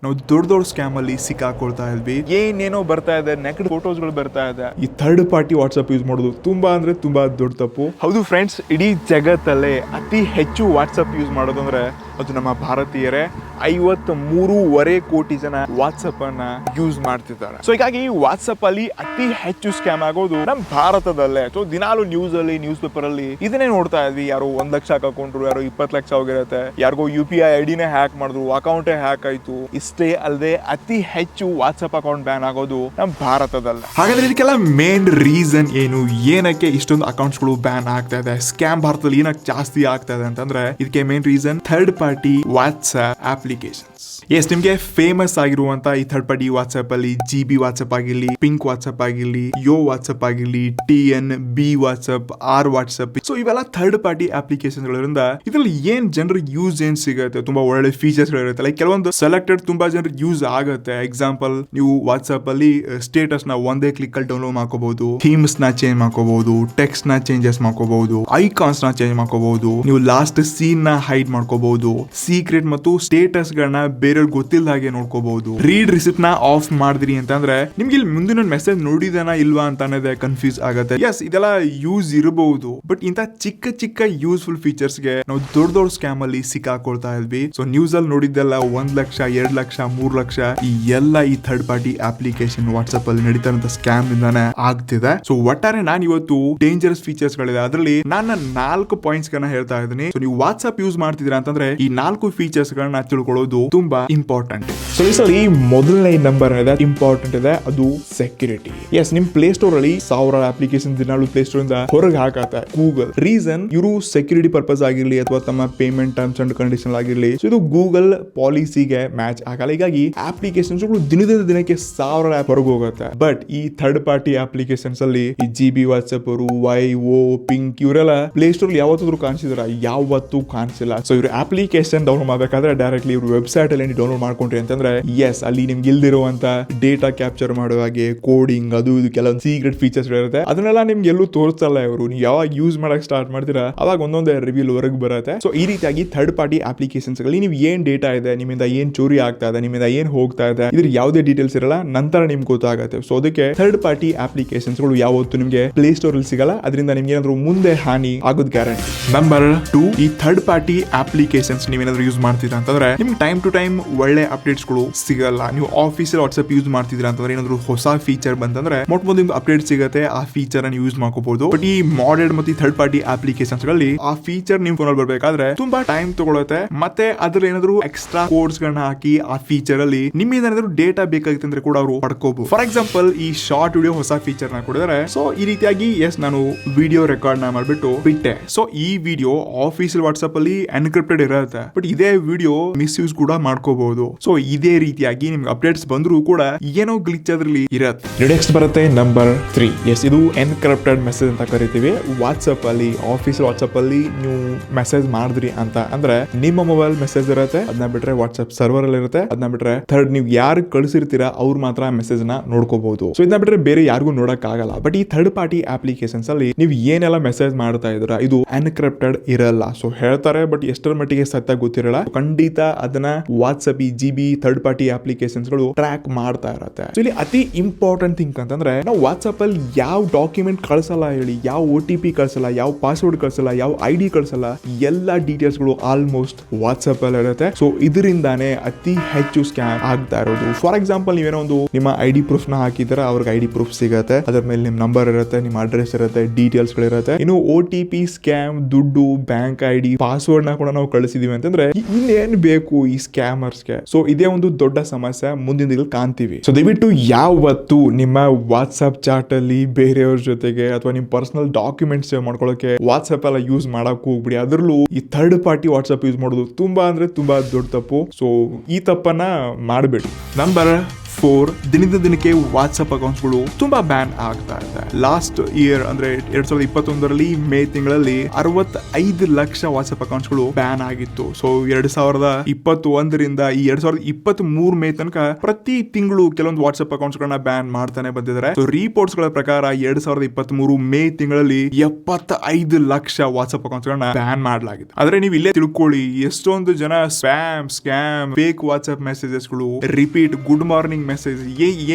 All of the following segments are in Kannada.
ನಾವು ದೊಡ್ಡ ಸ್ಕ್ಯಾಮ್ ಅಲ್ಲಿ ಸಿಕ್ಕಾಕೊಳ್ತಾ ಇದ್ವಿ. ಏನೇನೋ ಬರ್ತಾ ಇದೆ, ನೆಕೆಡ್ ಫೋಟೋಸ್ಗಳು ಬರ್ತಾ ಇದೆ. ಈ ಥರ್ಡ್ ಪಾರ್ಟಿ ವಾಟ್ಸ್ಆಪ್ ಯೂಸ್ ಮಾಡೋದು ತುಂಬಾ ಅಂದ್ರೆ ತುಂಬಾ ದೊಡ್ಡ ತಪ್ಪು. ಹೌದು ಫ್ರೆಂಡ್ಸ್, ಇಡೀ ಜಗತ್ತಲ್ಲೇ ಅತಿ ಹೆಚ್ಚು ವಾಟ್ಸ್ಆಪ್ ಯೂಸ್ ಮಾಡೋದು ಅಂದ್ರೆ ಅದು ನಮ್ಮ ಭಾರತೀಯರೇ. 53.5 ಕೋಟಿ ಜನ ವಾಟ್ಸ್ಆಪ್ ಅನ್ನ ಯೂಸ್ ಮಾಡ್ತಿದ್ದಾರೆ. ಸೊ ಹೀಗಾಗಿ ವಾಟ್ಸ್ಆಪ್ ಅಲ್ಲಿ ಅತಿ ಹೆಚ್ಚು ಸ್ಕ್ಯಾಮ್ ಆಗೋದು ನಮ್ಮ ಭಾರತದಲ್ಲೇ. ಸೊ ದಿನಾಲು ನ್ಯೂಸ್ ಅಲ್ಲಿ, ನ್ಯೂಸ್ ಪೇಪರ್ ಅಲ್ಲಿ ಇದನ್ನೇ ನೋಡ್ತಾ ಇದ್ವಿ. ಯಾರೋ 1 ಲಕ್ಷ ಹಾಕೊಂಡ್ರು, ಯಾರೋ 20 ಲಕ್ಷ ಹೋಗಿರುತ್ತೆ, ಯಾರಿಗೋ UPI ಐಡಿನೇ ಹ್ಯಾಕ್ ಮಾಡಿದ್ರು, ಅಕೌಂಟೇ ಹ್ಯಾಕ್ ಆಯ್ತು. ಇಷ್ಟೇ ಅಲ್ಲದೆ ಅತಿ ಹೆಚ್ಚು ವಾಟ್ಸ್ಆಪ್ ಅಕೌಂಟ್ ಬ್ಯಾನ್ ಆಗೋದು ನಮ್ಮ ಭಾರತದಲ್ಲ. ಹಾಗಾದ್ರೆ ಇದಕ್ಕೆಲ್ಲ ಮೇನ್ ರೀಸನ್ ಏನು? ಏನಕ್ಕೆ ಇಷ್ಟೊಂದು ಅಕೌಂಟ್ಸ್ ಗಳು ಬ್ಯಾನ್ ಆಗ್ತಾ ಇದೆ? ಸ್ಕ್ಯಾಮ್ ಭಾರತದಲ್ಲಿ ಏನಕ್ಕೆ ಜಾಸ್ತಿ ಆಗ್ತಾ ಇದೆ ಅಂತಂದ್ರೆ ಇದಕ್ಕೆ main reason third party WhatsApp applications. Yes, ನಿಮ್ಗೆ ಫೇಮಸ್ ಆಗಿರುವಂತ ಈ ಥರ್ಡ್ ಪಾರ್ಟಿ ವಾಟ್ಸ್ಆಪ್ ಅಲ್ಲಿ GB ವಾಟ್ಸ್ಆಪ್ ಆಗಿರ್ಲಿ, ಪಿಂಕ್ ವಾಟ್ಸ್ಆಪ್ ಆಗಿರ್ಲಿ, ಯೋ ವಾಟ್ಸ್ಆಪ್ ಆಗಿರ್ಲಿ, TNB WhatsApp, R WhatsApp, so ಇವೆಲ್ಲ ಥರ್ಡ್ ಪಾರ್ಟಿ ಅಪ್ಲಿಕೇಶನ್ ಗಳಿಂದ ಇದ್ರಲ್ಲಿ ಏನ್ ಜನರಿಗೆ ಯೂಸ್ ಏನ್ ಸಿಗುತ್ತೆ? ತುಂಬಾ ಒಳ್ಳೆ ಫೀಚರ್ಸ್ ಗಳಿರುತ್ತೆ. ಲೈಕ್ ಕೆಲವೊಂದು ಸೆಲೆಕ್ಟೆಡ್ ತುಂಬಾ ಜನರಿಗೆ ಯೂಸ್ ಆಗುತ್ತೆ. ಎಕ್ಸಾಂಪಲ್, ನೀವು ವಾಟ್ಸ್ಆಪ್ ಅಲ್ಲಿ ಸ್ಟೇಟಸ್ ನ ಒಂದೇ ಕ್ಲಿಕ್ ಅಲ್ಲಿ ಡೌನ್ಲೋಡ್ ಮಾಡ್ಕೋಬಹುದು, ಥೀಮ್ಸ್ ನ ಚೇಂಜ್ ಮಾಡ್ಕೋಬಹುದು, ಟೆಕ್ಸ್ಟ್ ನ ಚೇಂಜಸ್ ಮಾಡ್ಕೋಬಹುದು, ಐಕಾನ್ಸ್ ನ ಚೇಂಜ್ ಮಾಡ್ಕೋಬಹುದು, ನೀವು ಲಾಸ್ಟ್ ಸೀನ್ ನ ಹೈಡ್ ಮಾಡ್ಕೋಬಹುದು, ಸೀಕ್ರೆಟ್ ಮತ್ತು ಸ್ಟೇಟಸ್ ಗಳನ್ನ ಬೇರೆ ಗೊತ್ತಿಲ್ಲ ಹಾಗೆ ನೋಡ್ಕೋಬಹುದು. ರೀಡ್ ರಿಸಿಪ್ಟ್ ನ ಆಫ್ ಮಾಡಿದ್ರಿ ಅಂತಂದ್ರೆ ನಿಮ್ಗೆ ಇಲ್ಲಿ ಮುಂದಿನ ಮೆಸೇಜ್ ನೋಡಿದಾನ ಇಲ್ವಾ ಅಂತಾನೆ ಕನ್ಫ್ಯೂಸ್ ಆಗುತ್ತೆ. ಎಸ್, ಇದೆಲ್ಲ ಯೂಸ್ ಇರಬಹುದು, ಬಟ್ ಇಂತ ಚಿಕ್ಕ ಚಿಕ್ಕ ಯೂಸ್ಫುಲ್ ಫೀಚರ್ಸ್ ಗೆ ನಾವು ದೊಡ್ಡ ಸ್ಕ್ಯಾಮ್ ಅಲ್ಲಿ ಸಿಕ್ಕಾಕೊಳ್ತಾ ಇದ್ವಿ. ಸೊ ನ್ಯೂಸ್ ಅಲ್ಲಿ ನೋಡಿದ್ದೆಲ್ಲ 1 ಲಕ್ಷ, 2 ಲಕ್ಷ, 3 ಲಕ್ಷ ಈ ಎಲ್ಲ ಈ ಥರ್ಡ್ ಪಾರ್ಟಿ ಅಪ್ಲಿಕೇಶನ್ ವಾಟ್ಸ್ಆಪ್ ಅಲ್ಲಿ ನಡೀತಾ ಇರೋ ಸ್ಕ್ಯಾಮ್ ಇಂದಾನೆ ಆಗ್ತಿದೆ. ಸೊ ಒಟ್ಟಾರೆ ನಾನು ಇವತ್ತು ಡೇಂಜರಸ್ ಫೀಚರ್ಸ್ ಗಳಿದೆ, ಅದರಲ್ಲಿ ನಾನು 4 ಪಾಯಿಂಟ್ಸ್ ಗಳನ್ನ ಹೇಳ್ತಾ ಇದ್ದೀನಿ. ಸೊ ನೀವು ವಾಟ್ಸ್ಆಪ್ ಯೂಸ್ ಮಾಡ್ತಿದ್ದೀರಾ ಅಂತಂದ್ರೆ ಈ 4 ಫೀಚರ್ಸ್ ಗಳನ್ನ ತಿಳ್ಕೊಳ್ಳೋದು ತುಂಬಾ ಇಂಪಾರ್ಟೆಂಟ್. ಸೊ ಈ ಮೊದಲನೇ ನಂಬರ್ ಇದೆ, ಇಂಪಾರ್ಟೆಂಟ್ ಇದೆ, ಅದು ಸೆಕ್ಯೂರಿಟಿ. ಎಸ್, ನಿಮ್ ಪ್ಲೇ ಸ್ಟೋರ್ ಅಲ್ಲಿ 1000 ಅಪ್ಲಿಕೇಶನ್ ದಿನಾಲು ಪ್ಲೇ ಸ್ಟೋರ್ ಇಂದ ಹೊರಗೆ ಹಾಕತ್ತೆ ಗೂಗಲ್. ರೀಸನ್, ಇವರು ಸೆಕ್ಯೂರಿಟಿ ಪರ್ಪಸ್ ಆಗಿರ್ಲಿ ಅಥವಾ ತಮ್ಮ ಪೇಮೆಂಟ್ ಟರ್ಮ್ಸ್ ಅಂಡ್ ಕಂಡೀಷನ್ ಆಗಿರ್ಲಿ, ಇದು ಗೂಗಲ್ ಪಾಲಿಸಿಗೆ ಮ್ಯಾಚ್ ಆಗಲ್ಲ. ಹೀಗಾಗಿ ಅಪ್ಲಿಕೇಶನ್ಸ್ ದಿನದಿಂದ ದಿನಕ್ಕೆ 1000 ಆಪ್ ಹೊರಗೆ ಹೋಗುತ್ತೆ. ಬಟ್ ಈ ಥರ್ಡ್ ಪಾರ್ಟಿ ಅಪ್ಲಿಕೇಶನ್ಸ್ ಅಲ್ಲಿ ಈ GB ವಾಟ್ಸ್ಆಪ್ ಅವರು, YO, ಪಿಂಕ್ ಇವರೆಲ್ಲ ಪ್ಲೇ ಸ್ಟೋರ್ ಯಾವತ್ತಾದ್ರೂ ಕಾಣಿಸಿದ್ರ? ಯಾವತ್ತೂ ಕಾಣಿಸಿಲ್ಲ. ಸೊ ಇವ್ರ ಅಪ್ಲಿಕೇಶನ್ ಡೌನ್ಲೋಡ್ ಮಾಡಬೇಕಾದ್ರೆ ಡೈರೆಕ್ಟ್ಲಿ ಇವ್ರ ವೆಬ್ಸೈಟ್ ಅಲ್ಲಿ ಡೌನ್ಲೋಡ್ ಮಾಡ್ಕೊಂಡ್ರಿ ಅಂತಂದ್ರೆ ಎಸ್, ಅಲ್ಲಿ ನಿಮ್ಗೆ ಇಲ್ದಿರುವಂತ ಡೇಟಾ ಕ್ಯಾಪ್ಚರ್ ಮಾಡುವ ಹಾಗೆ ಕೋಡಿಂಗ್ ಅದು ಇದು ಕೆಲವೊಂದು ಸೀಕ್ರೆಟ್ ಫೀಚರ್ಸ್ ಇರುತ್ತೆ. ಅದನ್ನೆಲ್ಲ ನಿಮ್ಗೆ ಎಲ್ಲೂ ತೋರಿಸಲ್ಲ ಇವರು. ನೀವು ಯಾವಾಗ ಯೂಸ್ ಮಾಡಕ್ ಸ್ಟಾರ್ಟ್ ಮಾಡ್ತೀರಾ ಅವಾಗ ಒಂದೊಂದೇ ರಿವ್ಯೂಲ್ ಹೊರಗೆ ಬರುತ್ತೆ. ಸೊ ಈ ರೀತಿಯಾಗಿ ಥರ್ಡ್ ಪಾರ್ಟಿ ಅಪ್ಲಿಕೇಶನ್ಸ್ ಗಳಲ್ಲಿ ನೀವು ಏನ್ ಡೇಟಾ ಇದೆ, ನಿಮ್ಮಿಂದ ಏನ್ ಚೋರಿ ಆಗ್ತಾ ಇದೆ, ನಿಮ್ಮಿಂದ ಏನ್ ಹೋಗ್ತಾ ಇದೆ, ಇದ್ರ ಯಾವುದೇ ಡೀಟೇಲ್ಸ್ ಇರಲ್ಲ, ನಂತರ ನಿಮ್ಗೆ ಗೊತ್ತಾಗುತ್ತೆ. ಸೊ ಅದಕ್ಕೆ ಥರ್ಡ್ ಪಾರ್ಟಿ ಅಪ್ಲಿಕೇಶನ್ಸ್ ಗಳು ಯಾವತ್ತು ನಿಮ್ಗೆ ಪ್ಲೇ ಸ್ಟೋರ್ ಅಲ್ಲಿ ಸಿಗಲ್ಲ. ಅದರಿಂದ ನಿಮ್ಗೆ ಏನಾದ್ರು ಮುಂದೆ ಹಾನಿ ಆಗೋದು ಗ್ಯಾರಂಟಿ. ನಂಬರ್ 2, ಈ ಥರ್ಡ್ ಪಾರ್ಟಿ ಅಪ್ಲಿಕೇಶನ್ಸ್ ನೀವೇನಾದ್ರೂ ಯೂಸ್ ಮಾಡ್ತಿದ್ರ ಅಂತಂದ್ರೆ ನಿಮ್ಗೆ ಟೈಮ್ ಟು ಟೈಮ್ ಒಳ್ಳೆ ಅಪ್ಡೇಟ್ಸ್ ಗಳು ಸಿಗಲ್ಲ. ನೀವು ಆಫೀಸಲ್ಲಿ ವಾಟ್ಸ್ಆಪ್ ಯೂಸ್ ಮಾಡ್ತಿದ್ರ ಅಂತಂದ್ರೆ ಏನಾದ್ರು ಹೊಸ ಫೀಚರ್ ಬಂತಂದ್ರೆ ಮೊಟ್ಟ ನಿಮ್ಗೆ ಅಪ್ಡೇಟ್ ಸಿಗುತ್ತೆ, ಆ ಫೀಚರ್ ಅನ್ನು ಯೂಸ್ ಮಾಡ್ಕೋಬಹುದು. ಬಟ್ ಈ ಮಾಡರ್ನ್ ಮತ್ತು ಥರ್ಡ್ ಪಾರ್ಟಿ ಅಪ್ಲಿಕೇಶನ್ಸ್ ಗಳಲ್ಲಿ ಆ ಫೀಚರ್ ನಿಮ್ ಫೋನ್ ಅಲ್ಲಿ ಬರ್ಬೇಕಾದ್ರೆ ತುಂಬಾ ಟೈಮ್ ತಗೊಳುತ್ತೆ. ಮತ್ತೆ ಅದ್ರಲ್ಲಿ ಏನಾದ್ರು ಎಕ್ಸ್ಟ್ರಾ ಕೋಡ್ಸ್ ಗಳನ್ನ ಹಾಕಿ ಆ ಫೀಚರ್ ಅಲ್ಲಿ ನಿಮ್ಮಿಂದ ಏನಾದ್ರು ಡೇಟಾ ಬೇಕಾಗಿತ್ತು ಅಂದ್ರೆ ಕೂಡ ಅವರು ಪಡ್ಕೋಬಹುದು. ಫಾರ್ ಎಕ್ಸಾಂಪಲ್, ಈ ಶಾರ್ಟ್ ವಿಡಿಯೋ ಹೊಸ ಫೀಚರ್ ನ ಕೊಡಿದ್ರೆ, ಸೊ ಈ ರೀತಿಯಾಗಿ ಎಸ್, ನಾನು ವಿಡಿಯೋ ರೆಕಾರ್ಡ್ ನ ಮಾಡ್ಬಿಟ್ಟು ಬಿಟ್ಟೆ. ಸೊ ಈ ವಿಡಿಯೋ ಆಫೀಸಲ್ ವಾಟ್ಸ್ಆಪ್ ಅಲ್ಲಿ ಎನ್ಕ್ರಿಪ್ಟೆಡ್ ಇರುತ್ತೆ, ಬಟ್ ಇದೇ ವಿಡಿಯೋ ಮಿಸ್ಯೂಸ್ ಕೂಡ ಮಾಡ್ಕೋಬಹುದು. ಸೊ ಇದೇ ರೀತಿಯಾಗಿ ನಿಮ್ಗೆ ಅಪ್ಡೇಟ್ಸ್ ಬಂದ್ರು ಕೂಡ ಏನೋ ಗ್ಲಿಚ್ ಅದ್ರಲ್ಲಿ ಇರುತ್ತೆ. ನೆಕ್ಸ್ಟ್ ಬರುತ್ತೆ ನಂಬರ್ 3. ಎಸ್, ಇದು ಎನ್ಕ್ರಿಪ್ಟೆಡ್ ಮೆಸೇಜ್ ಅಂತ ಕರಿತೀವಿ. ವಾಟ್ಸ್ಆಪ್ ಅಲ್ಲಿ, ಆಫೀಸ್ ವಾಟ್ಸ್ಆಪ್ ಅಲ್ಲಿ ನೀವು ಮೆಸೇಜ್ ಮಾಡಿದ್ರಿ ಅಂತ ಅಂದ್ರೆ ನಿಮ್ಮ ಮೊಬೈಲ್ ಮೆಸೇಜ್ ಇರುತ್ತೆ, ಅದನ್ನ ಬಿಟ್ರೆ ವಾಟ್ಸ್ಆಪ್ ಸರ್ವರ್ ಅಲ್ಲಿ ಇರುತ್ತೆ, ಅದನ್ನ ಬಿಟ್ರೆ ಥರ್ಡ್ ನೀವು ಯಾರು ಕಳಿಸಿರ್ತೀರಾ ಅವ್ರು ಮಾತ್ರ ಮೆಸೇಜ್ ನ ನೋಡ್ಕೋಬಹುದು. ಸೊ ಇದನ್ನ ಬಿಟ್ರೆ ಬೇರೆ ಯಾರಿಗೂ ನೋಡಕ್ ಆಗಲ್ಲ. ಬಟ್ ಈ ಥರ್ಡ್ ಪಾರ್ಟಿ ಅಪ್ಲಿಕೇಶನ್ಸ್ ಅಲ್ಲಿ ನೀವು ಏನೆಲ್ಲ ಮೆಸೇಜ್ ಮಾಡ್ತಾ ಇದ್ದೀರಾ ಇದು ಎನ್ಕ್ರಿಪ್ಟೆಡ್ ಇರಲ್ಲ. ಸೊ ಹೇಳ್ತಾರೆ, ಬಟ್ ಎಷ್ಟರ ಮಟ್ಟಿಗೆ ಸತ್ಯ ಗೊತ್ತಿರಲ್ಲ. ಖಂಡಿತ ಅದನ್ನ ವಾಟ್ಸ್ಆಪ್, ಈ GB ಥರ್ಡ್ ಪಾರ್ಟಿ ಅಪ್ಲಿಕೇಶನ್ಸ್ ಗಳು ಟ್ರ್ಯಾಕ್ ಮಾಡ್ತಾ ಇರುತ್ತೆ. ಇಲ್ಲಿ ಅತಿ ಇಂಪಾರ್ಟೆಂಟ್ ಥಿಂಗ್ ಅಂತಂದ್ರೆ ನಾವು ವಾಟ್ಸ್ಆಪ್ ಅಲ್ಲಿ ಯಾವ ಡಾಕ್ಯುಮೆಂಟ್ ಕಳ್ಸಲ್ಲ ಹೇಳಿ, ಯಾವ OTP ಕಳ್ಸಲ್ಲ, ಯಾವ ಪಾಸ್ವರ್ಡ್ ಕಳ್ಸಲ್ಲ, ಯಾವ ID ಕಳ್ಸಲ್ಲ, ಎಲ್ಲ ಡೀಟೇಲ್ಸ್ ಗಳು ಆಲ್ಮೋಸ್ಟ್ ವಾಟ್ಸ್ಆಪ್ ಅಲ್ಲಿ ಇರುತ್ತೆ. ಸೊ ಇದರಿಂದಾನೇ ಅತಿ ಹೆಚ್ಚು ಸ್ಕ್ಯಾಮ್ ಆಗ್ತಾ ಇರೋದು. ಫಾರ್ ಎಕ್ಸಾಂಪಲ್, ನೀವೇನೋ ಒಂದು ನಿಮ್ಮ ID ಪ್ರೂಫ್ ನ ಹಾಕಿದ್ರೆ ಅವ್ರಿಗೆ ID ಪ್ರೂಫ್ ಸಿಗುತ್ತೆ, ಅದ್ರ ಮೇಲೆ ನಿಮ್ ನಂಬರ್ ಇರುತ್ತೆ, ನಿಮ್ಮ ಅಡ್ರೆಸ್ ಇರುತ್ತೆ, ಡೀಟೇಲ್ಸ್ ಗಳಿರುತ್ತೆ. ಇನ್ನು OTP ಸ್ಕ್ಯಾಮ್, ದುಡ್ಡು, ಬ್ಯಾಂಕ್ ID, ಪಾಸ್ವರ್ಡ್ ನ ಕೂಡ ನಾವು ಕಳಿಸಿದೀವಿ ಅಂತಂದ್ರೆ ಇನ್ನೇನ್ ಬೇಕು ಈ ಸ್ಕ್ಯಾಮರ್ಸ್ಗೆ. ಸೊ ಇದೇ ಒಂದು ದೊಡ್ಡ ಸಮಸ್ಯೆ ಮುಂದಿನ ದಿನದಲ್ಲಿ ಕಾಣ್ತೀವಿ. ಸೊ ದಯವಿಟ್ಟು ಯಾವತ್ತು ನಿಮ್ಮ ವಾಟ್ಸ್ಆಪ್ ಚಾಟ್ ಅಲ್ಲಿ ಬೇರೆಯವ್ರ ಜೊತೆಗೆ ಅಥವಾ ನಿಮ್ ಪರ್ಸನಲ್ ಡಾಕ್ಯುಮೆಂಟ್ಸ್ ಸೇವ್ ಮಾಡ್ಕೊಳ್ಳೋಕೆ ವಾಟ್ಸ್ಆಪ್ ಎಲ್ಲ ಯೂಸ್ ಮಾಡಕ್ ಹೋಗ್ಬಿಡಿ. ಅದ್ರಲ್ಲೂ ಈ ಥರ್ಡ್ ಪಾರ್ಟಿ ವಾಟ್ಸ್ಆಪ್ ಯೂಸ್ ಮಾಡೋದು ತುಂಬಾ ಅಂದ್ರೆ ತುಂಬಾ ದೊಡ್ಡ ತಪ್ಪು. ಸೊ ಈ ತಪ್ಪನ್ನ ಮಾಡಬೇಡಿ. ನಂಬರ್ 4 ದಿನದಿಂದ ದಿನಕ್ಕೆ ವಾಟ್ಸ್ಆಪ್ ಅಕೌಂಟ್ಸ್ ಗಳು ತುಂಬಾ ಬ್ಯಾನ್ ಆಗ್ತಾ ಇದೆ. ಲಾಸ್ಟ್ ಇಯರ್ ಅಂದ್ರೆ 2021ರಲ್ಲಿ ಮೇ ತಿಂಗಳಲ್ಲಿ 65 ಲಕ್ಷ ವಾಟ್ಸ್ಆಪ್ ಅಕೌಂಟ್ಸ್ ಗಳು ಬ್ಯಾನ್ ಆಗಿತ್ತು. ಸೊ 2021ರಿಂದ ಈ 2023 ಮೇ ತನಕ ಪ್ರತಿ ತಿಂಗಳು ಕೆಲವೊಂದು ವಾಟ್ಸ್ಆಪ್ ಅಕೌಂಟ್ಸ್ ಗಳನ್ನ ಬ್ಯಾನ್ ಮಾಡ್ತಾನೆ ಬಂದಿದ್ದಾರೆ. ಸೊ ರಿಪೋರ್ಟ್ಸ್ ಗಳ ಪ್ರಕಾರ 2023 ಮೇ ತಿಂಗಳಲ್ಲಿ 75 ಲಕ್ಷ ವಾಟ್ಸ್ಆಪ್ ಅಕೌಂಟ್ಸ್ ಗಳನ್ನ ಬ್ಯಾನ್ ಮಾಡಲಾಗಿದೆ. ಆದ್ರೆ ನೀವು ಇಲ್ಲೇ ತಿಳ್ಕೊಳ್ಳಿ, ಎಷ್ಟೊಂದು ಜನ ಸ್ಕ್ಯಾಮ್ ಫೇಕ್ ವಾಟ್ಸ್ಆಪ್ ಮೆಸೇಜಸ್ ಗಳು, ರಿಪೀಟ್ ಗುಡ್ ಮಾರ್ನಿಂಗ್ ಮೆಸೇಜ್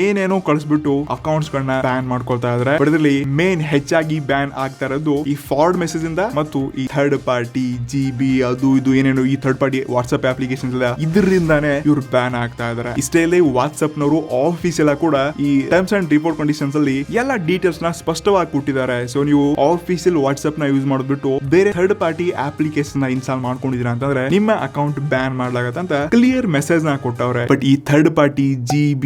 ಏನೇನೋ ಕಳಿಸ್ಬಿಟ್ಟು ಅಕೌಂಟ್ಸ್ ಗಳನ್ನ ಬ್ಯಾನ್ ಮಾಡ್ಕೊಳ್ತಾ ಇದಾರೆ. ಇದರಲ್ಲಿ ಮೇನ್ ಹೆಚ್ಚಾಗಿ ಬ್ಯಾನ್ ಆಗ್ತಾ ಇರೋದು ಈ ಫಾರ್ವರ್ಡ್ ಮೆಸೇಜ್ ಇಂದ ಮತ್ತು ಈ ಥರ್ಡ್ ಪಾರ್ಟಿ GB ಅದು ಇದು ಏನೇನು ಈ ಥರ್ಡ್ ಪಾರ್ಟಿ ವಾಟ್ಸ್ಆಪ್ ಅಪ್ಲಿಕೇಶನ್ ಇದರಿಂದಾನೇ ಇವ್ರು ಬ್ಯಾನ್ ಆಗ್ತಾ ಇದಾರೆ. ಇಷ್ಟೇ ವಾಟ್ಸ್ಆಪ್ ನವರು ಆಫೀಸಿಯಲ್ ಕೂಡ ಈ ಟರ್ಮ್ಸ್ ಅಂಡ್ ರಿಪೋರ್ಟ್ ಕಂಡೀಷನ್ಸ್ ಅಲ್ಲಿ ಎಲ್ಲ ಡೀಟೇಲ್ಸ್ ನ ಸ್ಪಷ್ಟವಾಗಿ ಕೊಟ್ಟಿದ್ದಾರೆ. ಸೊ ನೀವು ಆಫೀಸಿಯಲ್ ವಾಟ್ಸ್ಆಪ್ ನ ಯೂಸ್ ಮಾಡ್ಬಿಟ್ಟು ಬೇರೆ ಥರ್ಡ್ ಪಾರ್ಟಿ ಅಪ್ಲಿಕೇಶನ್ ನ ಇನ್ಸ್ಟಾಲ್ ಮಾಡ್ಕೊಂಡಿದೀರಾ ಅಂತಂದ್ರೆ ನಿಮ್ಮ ಅಕೌಂಟ್ ಬ್ಯಾನ್ ಮಾಡ್ಲಾಗತ್ತೆ ಅಂತ ಕ್ಲಿಯರ್ ಮೆಸೇಜ್ ನ ಕೊಟ್ಟವ್ರೆ. ಬಟ್ ಈ ಥರ್ಡ್ ಪಾರ್ಟಿ GB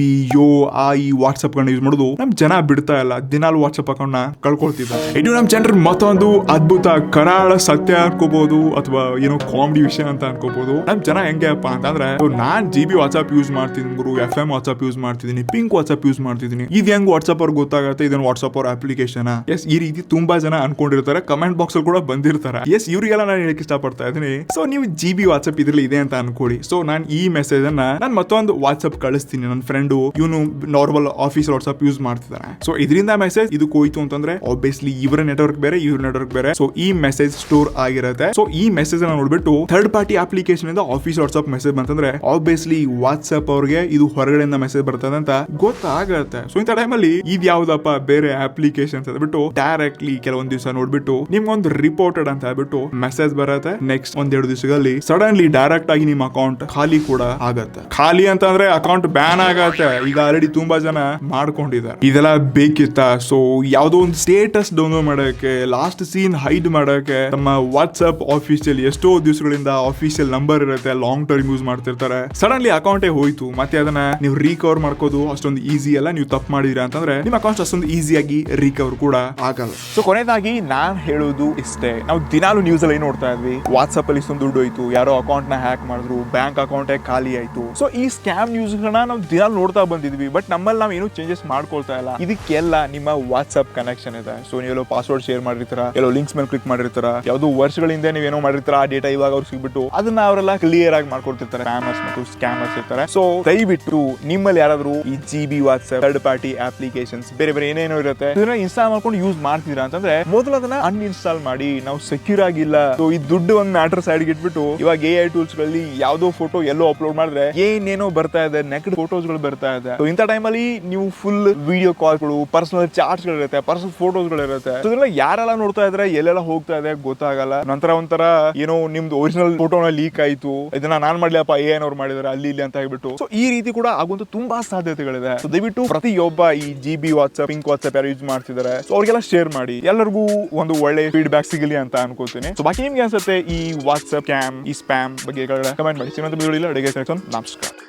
ಈ ವಾಟ್ಸ್ಆಪ್ ಗಳನ್ನ ಯೂಸ್ ಮಾಡೋದು ನಮ್ ಜನ ಬಿಡ್ತಾ ಇಲ್ಲ. ದಿನಾಲು ವಾಟ್ಸ್ಆಪ್ ಅಕೌಂಟ್ ನ ಕಳ್ಕೊಳ್ತಿದ್ದಾರೆ. ಇದು ನಮ್ ಜನರ ಮತ್ತೊಂದು ಅದ್ಭುತ ಕರಾಳ ಸತ್ಯ ಅನ್ಕೋಬಹುದು ಅಥವಾ ಏನೋ ಕಾಮಿಡಿ ವಿಷಯ ಅಂತ ಅನ್ಕೋಬಹುದು. ನಮ್ ಜನ ಹೆಂಗೆಪ್ಪ ಅಂತಂದ್ರೆ ನಾನ್ GB ವಾಟ್ಸ್ಆಪ್ ಯೂಸ್ ಮಾಡ್ತಿದ್ದೀನಿ ಗುರು, FM ವಾಟ್ಸ್ಆಪ್ ಯೂಸ್ ಮಾಡ್ತಿದ್ದೀನಿ, ಪಿಂಕ್ ವಾಟ್ಸ್ಆಪ್ ಯೂಸ್ ಮಾಡ್ತಿದ್ದೀನಿ, ಇದು ಹೆಂಗ್ ವಾಟ್ಸ್ಆಪ್ ಅವ್ರಿಗೆ ಗೊತ್ತಾಗುತ್ತೆ ಇದನ್ನ ವಾಟ್ಸ್ಆಪ್ ಅವ್ರ ಅಪ್ಲಿಕೇಶನ್. ಎಸ್, ಈ ರೀತಿ ತುಂಬಾ ಜನ ಅನ್ಕೊಂಡಿರ್ತಾರೆ, ಕಮೆಂಟ್ ಬಾಕ್ಸ್ ಅಲ್ಲಿ ಕೂಡ ಬಂದಿರ್ತಾರೆ. ಎಸ್, ಇವ್ರಿಗೆಲ್ಲ ನಾನು ಹೇಳಕ್ ಇಷ್ಟಪಡ್ತಾ ಇದ್ದೀನಿ. ಸೊ ನೀವು GB ವಾಟ್ಸ್ಆಪ್ ಇದ್ರಲ್ಲಿ ಇದೆ ಅಂತ ಅನ್ಕೊಳ್ಳಿ. ಸೊ ನಾನು ಈ ಮೆಸೇಜ್ ಅನ್ನ ನಾನು ಮತ್ತೊಂದು ವಾಟ್ಸ್ಆಪ್ ಕಳಿಸ್ತೀನಿ. ನನ್ನ ಫ್ರೆಂಡ್ ಇವನು ನಾರ್ಮಲ್ ಆಫೀಸ್ ವಾಟ್ಸ್ಆಪ್ ಯೂಸ್ ಮಾಡ್ತಿದ್ದಾನೆ. ಸೊ ಇದರಿಂದ ಮೆಸೇಜ್ ಇದಕ್ಕೆ ಹೋಯ್ತು ಅಂತಂದ್ರೆ ಆಬ್ವಿಯಸ್ಲಿ ಇವರ ನೆಟ್ವರ್ಕ್ ಬೇರೆ, ಇವ್ರ ನೆಟ್ವರ್ಕ್ ಬೇರೆ. ಸೊ ಈ ಮೆಸೇಜ್ ಸ್ಟೋರ್ ಆಗಿರುತ್ತೆ. ಸೊ ಈ ಮೆಸೇಜ್ ಅನ್ನ ನೋಡ್ಬಿಟ್ಟು ಥರ್ಡ್ ಪಾರ್ಟಿ ಅಪ್ಲಿಕೇಶನ್ ಇಂದ ಆಫೀಸ್ ವಾಟ್ಸ್ಆಪ್ ಮೆಸೇಜ್ ಬಂತಂದ್ರೆ ಆಬ್ವಿಯಸ್ಲಿ ವಾಟ್ಸ್ಆಪ್ ಅವ್ರಿಗೆ ಇದು ಹೊರಗಡೆಯಿಂದ ಮೆಸೇಜ್ ಬರ್ತದೆ ಅಂತ ಗೊತ್ತಾಗತ್ತೆ. ಸೊ ಇಂಥ ಟೈಮಲ್ಲಿ ಇದು ಯಾವ್ದಪ್ಪ ಬೇರೆ ಅಪ್ಲಿಕೇಶನ್ ಅಂದ್ಬಿಟ್ಟು ಡೈರೆಕ್ಟ್ಲಿ ಕೆಲವೊಂದ್ ದಿವಸ ನೋಡ್ಬಿಟ್ಟು ನಿಮ್ಗೊಂದು ರಿಪೋರ್ಟೆಡ್ ಅಂತ ಹೇಳ್ಬಿಟ್ಟು ಮೆಸೇಜ್ ಬರುತ್ತೆ. ನೆಕ್ಸ್ಟ್ ಒಂದೆರಡು ದಿವಸಗಳಲ್ಲಿ ಸಡನ್ಲಿ ಡೈರೆಕ್ಟ್ ಆಗಿ ನಿಮ್ಮ ಅಕೌಂಟ್ ಖಾಲಿ ಕೂಡ ಆಗತ್ತೆ. ಖಾಲಿ ಅಂತಂದ್ರೆ ಅಕೌಂಟ್ ಬ್ಯಾನ್ ಆಗತ್ತೆ. ಈಗ ಆಲ್ರೆಡಿ ತುಂಬಾ ಜನ ಮಾಡ್ಕೊಂಡಿದ್ದಾರೆ. ಇದೆಲ್ಲ ಬೇಕಿತ್ತ? ಸೊ ಯಾವ್ದೋ ಒಂದು ಸ್ಟೇಟಸ್ ಡೌನ್ಲೋಡ್ ಮಾಡೋಕೆ, ಲಾಸ್ಟ್ ಸೀನ್ ಹೈಡ್ ಮಾಡೋಕೆ ನಮ್ಮ ವಾಟ್ಸ್ಆಪ್ ಆಫೀಸಿಯಲ್ ಎಷ್ಟೋ ದಿವಸಗಳಿಂದ ಆಫೀಸಿಯಲ್ ನಂಬರ್ ಇರುತ್ತೆ, ಲಾಂಗ್ ಟರ್ಮ್ ಯೂಸ್ ಮಾಡ್ತಿರ್ತಾರೆ. ಸಡನ್ಲಿ ಅಕೌಂಟೇ ಹೋಯ್ತು, ಮತ್ತೆ ಅದನ್ನ ನೀವು ರಿಕವರ್ ಮಾಡ್ಕೋದು ಅಷ್ಟೊಂದು ಈಸಿ ಅಲ್ಲ. ನೀವು ತಪ್ಪು ಮಾಡಿದಿರಾ ಅಂತಂದ್ರೆ ನಿಮ್ಮ ಅಕೌಂಟ್ ಅಷ್ಟೊಂದು ಈಸಿಯಾಗಿ ರಿಕವರ್ ಕೂಡ ಆಗಲ್ಲ. ಸೊ ಕೊನೆಯದಾಗಿ ನಾನ್ ಹೇಳೋದು ಇಷ್ಟೇ, ನಾವು ದಿನಾಲು ನ್ಯೂಸ್ ಅಲ್ಲಿ ನೋಡ್ತಾ ಇದ್ವಿ, ವಾಟ್ಸ್ಆಪ್ ಅಲ್ಲಿ ಇಷ್ಟೊಂದು ದುಡ್ಡು ಹೋಯ್ತು, ಯಾರೋ ಅಕೌಂಟ್ ನ ಹ್ಯಾಕ್ ಮಾಡಿದ್ರು, ಬ್ಯಾಂಕ್ ಅಕೌಂಟ್ ಖಾಲಿ ಆಯ್ತು. ಸೊ ಈ ಸ್ಕ್ಯಾಮ್ ನ್ಯೂಸ್ ಗಳನ್ನ ನಾವು ದಿನಾಲು ನೋಡ್ತಾ ಬಂದಿದ್ವಿ. ಬಟ್ ನಮ್ಮಲ್ಲಿ ನಾವು ಏನು ಚೇಂಜಸ್ ಮಾಡ್ಕೊಳ್ತಾ ಇಲ್ಲ. ಇದಕ್ಕೆಲ್ಲ ನಿಮ್ಮ ವಾಟ್ಸ್ಆಪ್ ಕನೆಕ್ಷನ್ ಇದೆ. ಸೊ ನೀವೆಲ್ಲೋ ಪಾಸ್ವರ್ಡ್ ಶೇರ್ ಮಾಡಿರ್ತೀರಾ, ಎಲ್ಲೋ ಲಿಂಕ್ಸ್ ಮೇಲೆ ಕ್ಲಿಕ್ ಮಾಡಿರ್ತೀರಾ, ಯಾವ್ದು ವರ್ಷಗಳಿಂದ ನೀವೇನೋ ಮಾಡಿರ್ತೀರಾ, ಆ ಡೇಟಾ ಇವಾಗ ಅವ್ರು ಸಿಗ್ಬಿಟ್ಟು ಅದನ್ನ ಅವರೆಲ್ಲ ಕ್ಲಿಯರ್ ಆಗಿ ಮಾಡ್ಕೊಡ್ತಿರ್ತಾರೆ. ಸ್ಪ್ಯಾಮರ್ಸ್ ಮತ್ತು ಸ್ಕ್ಯಾಮರ್ಸ್ ಇರ್ತಾರೆ. ಸೊ ದಯವಿಟ್ಟು ನಿಮ್ಮಲ್ಲಿ ಯಾರಾದ್ರೂ ಈ GB WhatsApp third party applications ಬೇರೆ ಬೇರೆ ಏನೇನೋ ಇರುತ್ತೆ ಇದನ್ನ ಇನ್ಸ್ಟಾಲ್ ಮಾಡ್ಕೊಂಡು ಯೂಸ್ ಮಾಡ್ತೀರಾ ಅಂತಂದ್ರೆ ಮೊದಲು ಅದನ್ನ ಅನ್ಇನ್ಸ್ಟಾಲ್ ಮಾಡಿ. ನಾವು ಸೆಕ್ಯೂರ್ ಆಗಿಲ್ಲ. ಸೊ ಈ ದುಡ್ಡು ಒಂದು ಮ್ಯಾಟರ್ ಸೈಡ್ ಇಟ್ಬಿಟ್ಟು ಇವಾಗ AI ಟೂಲ್ಸ್ ಗಳಲ್ಲಿ ಯಾವ್ದೋ ಫೋಟೋ ಎಲ್ಲೋ ಅಪ್ಲೋಡ್ ಮಾಡಿದ್ರೆ ಏನೇನೋ ಬರ್ತಾ ಇದೆ, ನೆಕ್ಡ್ ಫೋಟೋಸ್ ಗಳು ಬರ್ತಾ ಇದೆ. ಸೊ ಇಂಥ ಟೈಮಲ್ಲಿ ನೀವು ಫುಲ್ ವಿಡಿಯೋ ಕಾಲ್ಗಳು, ಪರ್ಸನಲ್ ಚಾಟ್ಸ್ ಗಳಿರುತ್ತೆ, ಪರ್ಸನಲ್ ಫೋಟೋಸ್ ಗಳಿರುತ್ತೆ. ಇದೆಲ್ಲ ಯಾರೆಲ್ಲ ನೋಡ್ತಾ ಇದ್ರೆ ಎಲ್ಲೆಲ್ಲ ಹೋಗ್ತಾ ಇದೆ ಗೊತ್ತಾಗಲ್ಲ. ನಂತರ ಒಂಥರ ಏನೋ ನಿಮ್ದು ಒರಿಜಿನಲ್ ಫೋಟೋನ ಲೀಕ್ ಆಯ್ತು, ಇದನ್ನ ನಾನ್ ಮಾಡ್ಲಿಯಪ್ಪ AI ಅವ್ರು ಮಾಡಿದಾರೆ ಅಲ್ಲಿ ಇಲ್ಲಿ ಅಂತ ಹೇಳ್ಬಿಟ್ಟು. ಸೊ ಈ ರೀತಿ ಕೂಡ ಆಗುವಂತ ತುಂಬಾ ಸಾಧ್ಯತೆಗಳಿದೆ. ಸೊ ದಯವಿಟ್ಟು ಪ್ರತಿಯೊಬ್ಬ ಈ GB ವಾಟ್ಸ್ಆಪ್, ಪಿಂಕ್ ವಾಟ್ಸ್ಆಪ್ ಯಾರು ಯೂಸ್ ಮಾಡ್ತಿದ್ದಾರೆ ಸೊ ಅವ್ರಿಗೆಲ್ಲ ಶೇರ್ ಮಾಡಿ, ಎಲ್ಲರಿಗೂ ಒಂದು ಒಳ್ಳೆ ಫೀಡ್ಬ್ಯಾಕ್ ಸಿಗಲಿ ಅಂತ ಅನ್ಕೋತೀನಿ. ಸೊ ಬಾಕಿ ನಿಮ್ಗೆ ಅನ್ಸುತ್ತೆ ಈ ವಾಟ್ಸ್ಆಪ್ ಸ್ಕ್ಯಾಮ್, ಈ ಸ್ಪ್ಯಾಮ್ ಬಗ್ಗೆ ಕಮೆಂಟ್ ಮಾಡಿ. ಇನ್ನೊಂದು ವಿಡಿಯೋ ಇಲ್ಲ. ನಮಸ್ಕಾರ.